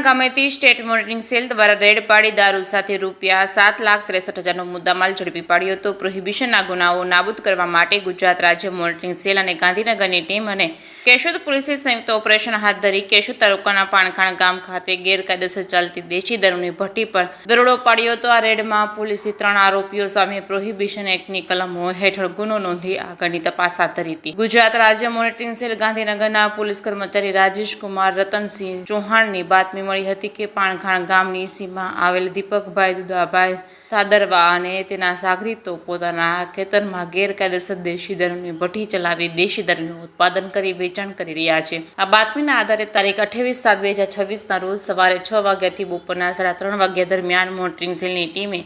ગામેથી state monitoring cell દ્વારા red પાડી દારૂ સાથે ₹7,63,000નો મુદ્દામાલ ઝડપી પાડ્યો હતો. પ્રોહિબિશનના ગુનાઓ નાબૂદ કરવા માટે ગુજરાત રાજ્ય મોનિટરિંગ સેલ અને ગાંધીનગરની ટીમ અને કેશોદ પોલીસે સંયુક્ત ઓપરેશન હાથ ધરી કેશોદ તાલુકાના પાણખાણ ગામ ખાતે ગેરકાયદેસર ચાલતી દેશી દારૂની ભઠ્ઠી પર દરોડો પાડ્યો હતો. આ રેડમાં પોલીસે 3 આરોપીઓ સામે પ્રોહિબિશન એક્ટની કલમો હેઠળ ગુનો નોંધી આગળની તપાસ હાથ ધરી હતી. ગુજરાત રાજ્ય મોનિટરિંગ સેલ ગાંધીનગરના પોલીસ કર્મચારી રાજેશકુમાર રતનસિંહ ચૌહાણની બાતમી મળી હતી કે પાણખાણ ગામની સીમા આવેલ દીપકભાઈ દુદાભાઈ સાદરવા અને તેના સાગરીતો પોતાના ખેતરમાં ગેરકાયદેસર દેશી દારૂની ભઠ્ઠી ચલાવી દેશી દારૂનું ઉત્પાદન કરી વેચાણ કરી રહ્યા છે. આ બાતમીના આધારે તારીખ 28/7/2026ના રોજ સવારે 6 વાગ્યાથી બપોરના 3:30 વાગ્યા દરમિયાન મોનિટરિંગ સેલની ટીમે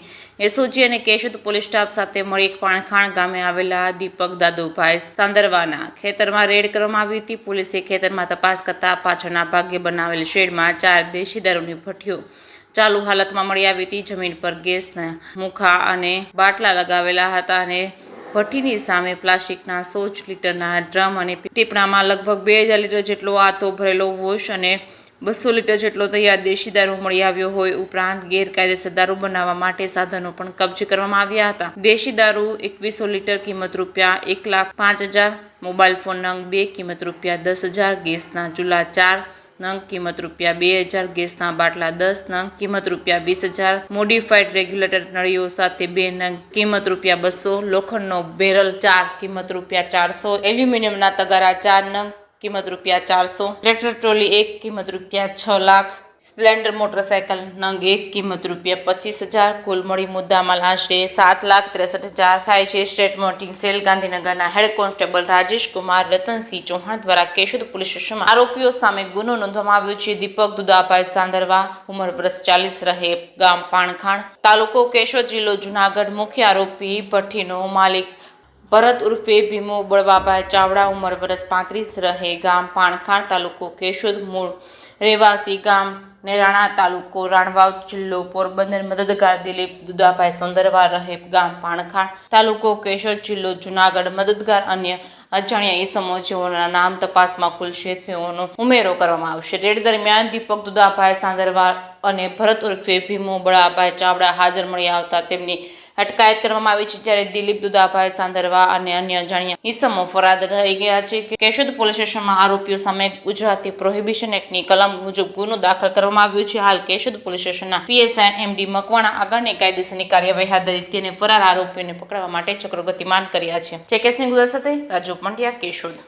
એસઓજી અને કેશોદ પોલીસ સ્ટાફ સાથે મળી પાણખાણ ગામે આવેલા દીપક દાદુભાઈ સાંદરવાના ખેતરમાં રેડ કરવામાં આવી હતી. પોલીસે ખેતરમાં તપાસ કરતા પાછળના ભાગે બનાવેલ શેડમાં 4 દેશી દારૂની ભઠ્ઠીઓ ચાલુ હાલતમાં મળી આવી હતી. જમીન પર ગેસના મુખા અને બાટલા લગાવેલા હતા અને ભઠ્ઠીની સામે પ્લાસ્ટિકના 100 લીટરના ડ્રમ અને ટીપણામાં લગભગ 2000 લીટર જેટલો આથો ભરેલો વોશ અને 200 લીટર જેટલો તૈયાર દેશી દારૂ મળી આવ્યો હોય. ઉપરાંત ગેરકાયદેસર દારૂ બનાવવા માટે સાધનો પણ કબજે કરવામાં આવ્યા હતા. દેશી દારૂ 2100 લીટર કિંમત ₹1,05,000, મોબાઈલ ફોન નંગ 2 કિંમત ₹10,000, ગેસના ચૂલા 4 નંગ કિંમત ₹2,000, ગેસના બાટલા 10 નંગ કિંમત ₹20,000, મોડિફાઈડ રેગ્યુલેટર નળીઓ સાથે 2 નંગ કિંમત ₹200, લોખંડનો બેરલ 4 કિંમત ₹400, એલ્યુમિનિયમના તગારા 4 નંગ કિંમત ₹400, ટ્રેક્ટર ટ્રોલી 1 કિંમત ₹6 લાખ, સ્પ્લેન્ડર મોટરસાયકલ નંગ 1 કિંમત ₹25,000. કુલ મળી મુદ્દામાલ આશરે 7,63,000 થાય છે. સ્ટેટ મોનિટરિંગ સેલ ગાંધીનગરના હેડ કોન્સ્ટેબલ રાજેશકુમાર રતનસિંહ ચૌહાણ દ્વારા કેશોદ પોલીસ સ્ટેશનમાં આરોપીઓ સામે ગુનો નોંધવામાં આવ્યો છે. દીપક દુદાભાઈ સાંદરવા, ઉંમર વર્ષ 40, રહે ગામ પાણખાણ, તાલુકો કેશોદ, જિલ્લો જુનાગઢ. મુખ્ય આરોપી ભઠ્ઠીનો માલિક ભરત ઉર્ફે ભીમો બળવાભાઈ ચાવડા, ઉંમર વર્ષ 35, રહે ગામ પાણખાણ, તાલુકો કેશોદ, મૂળ રહેવાસી ગામ નેરાણા, તાલુકો રાણવાવ, જિલ્લો પોરબંદર. મદદગાર દિલીપ દુદાભાઈ સોંદરવા, રહે ગામ પાણખાણ, તાલુકો કેશોદ, જિલ્લો જુનાગઢ. મદદગાર અન્ય અજાણ્યા ઇસમો જેઓના નામ તપાસમાં ખુલશે તેઓનો ઉમેરો કરવામાં આવશે. રેડ દરમિયાન દીપક દુદાભાઈ સાંદરવા અને ભરત ઉર્ફે ભીમો બળાભાઈ ચાવડા હાજર મળી આવતા તેમની અટકાયત કરવામાં આવી છે. જ્યારે દિલીપ દુદાભાઈ સાંદરવા અને અન્ય અજાણ્યા ઇસમો ફરાર થઈ ગયા છે. કેશોદ પોલીસ સ્ટેશનમાં આરોપીઓ સામે ગુજરાતી પ્રોહિબિશન એક્ટની કલમ મુજબ ગુનો દાખલ કરવામાં આવ્યો છે. હાલ કેશોદ પોલીસ સ્ટેશનના પીએસઆઈ એમડી મકવાણા આગળની કાયદેસરની કાર્યવાહી હાથ ધરી તેને ફરાર આરોપીઓને પકડવા માટે ચક્રો ગતિમાન કર્યા છે. જેકે સિંહ સાથે રાજુ પંડ્યા, કેશોદ.